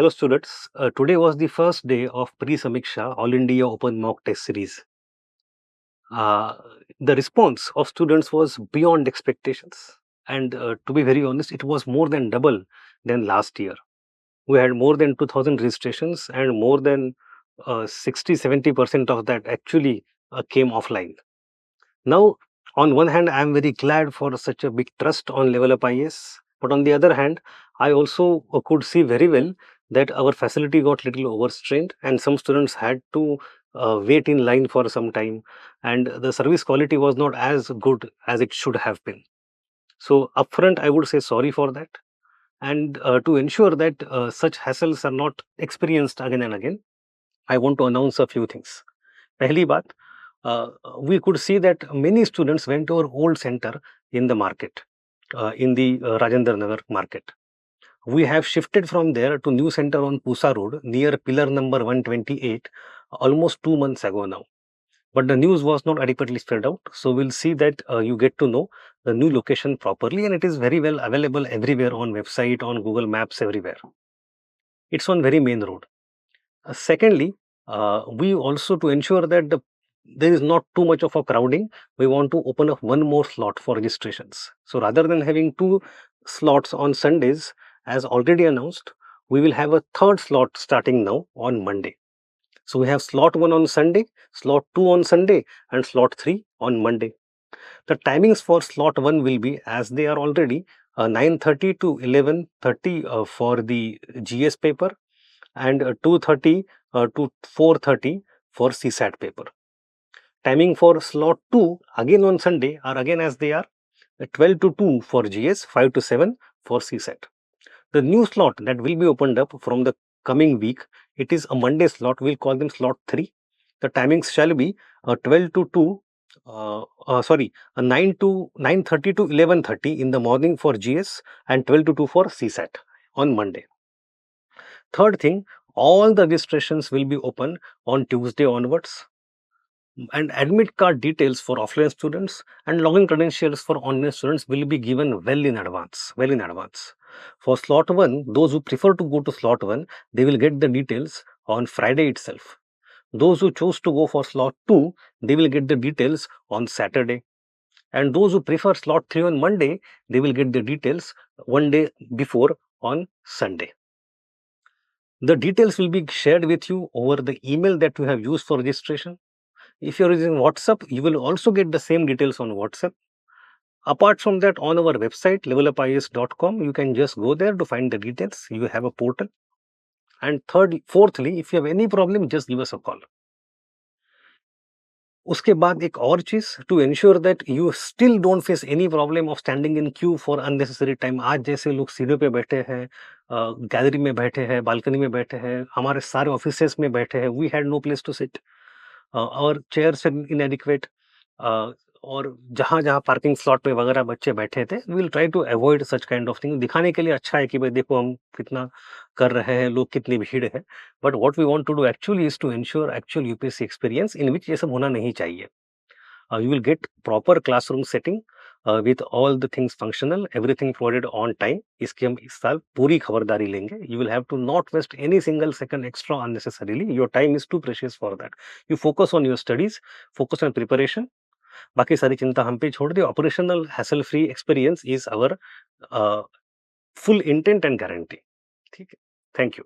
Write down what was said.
Hello students, today was the first day of pre-Samiksha All India Open Mock Test Series. Uh, the response of students was beyond expectations, and to be very honest, it was more than double than last year. We had more than 2000 registrations, and more than 60-70% of that actually came offline. Now, on one hand, I am very glad for such a big trust on Level Up IAS, but on the other hand, I also could see very well that our facility got little overstrained, and some students had to wait in line for some time, and the service quality was not as good as it should have been. So, upfront, I would say sorry for that, and to ensure that such hassles are not experienced again and again, I want to announce a few things. पहली बात, we could see that many students went to our old center in the market, in the Rajendra Nagar market. We have shifted from there to new center on Pusa Road near pillar number 128 almost 2 months ago now. But the news was not adequately spread out, so we'll see that you get to know the new location properly, and it is very well available everywhere on website, on Google Maps, everywhere. It's on very main road. Secondly, we also, to ensure that there is not too much of a crowding, we want to open up one more slot for registrations. So rather than having two slots on Sundays, as already announced, we will have a third slot starting now on Monday. So we have slot 1 on Sunday, slot 2 on Sunday, and slot 3 on Monday. The timings for slot 1 will be as they are already 9:30 to 11:30 for the GS paper, and 2:30 to 4:30 for CSAT paper. Timing for slot 2 again on Sunday are again as they are 12 to 2 for GS, 5 to 7 for CSAT. The new slot that will be opened up from the coming week, it is a Monday slot, we'll call them slot 3. The timings shall be 12 to 2, 9 to 9:30 to 11:30 in the morning for GS, and 12 to 2 for CSAT on Monday. Third thing, all the registrations will be open on Tuesday onwards, and admit card details for offline students and login credentials for online students will be given well in advance. For slot 1, those who prefer to go to slot 1, they will get the details on Friday itself. Those who choose to go for slot 2, they will get the details on Saturday. And those who prefer slot 3 on Monday, they will get the details one day before on Sunday. The details will be shared with you over the email that you have used for registration. If you're using WhatsApp, you will also get the same details on WhatsApp. Apart from that, on our website, levelupis.com, you can just go there to find the details. You have a portal. And fourthly, if you have any problem, just give us a call. उसके बाद एक और चीज, to ensure that you still don't face any problem of standing in queue for unnecessary time. आज जैसे लोग सीढ़ियों पे बैठे हैं, गैलरी में बैठे हैं, बालकनी में बैठे हैं, हमारे सारे ऑफिसेस में बैठे हैं, we had no place to sit, और चेयर्स इनएडिक्वेट, और जहाँ जहाँ पार्किंग स्लॉट पे वगैरह बच्चे बैठे थे, we will try to avoid such kind of thing. दिखाने के लिए अच्छा है कि भाई देखो हम कितना कर रहे हैं, लोग कितनी भीड़ है, but what we want to do actually is to ensure actual UPSC experience in which ये सब होना नहीं चाहिए। You will get proper classroom setting with all the things functional, everything provided on time. इसकी हम इस साल पूरी खबरदारी लेंगे। You will have to not waste any single second extra unnecessarily. Your time is too precious for that. You focus on your studies, focus on preparation. बाकी सारी चिंता हम पे छोड़ दिए। Operational hassle free experience is our full intent and guarantee. ठीक है, thank you.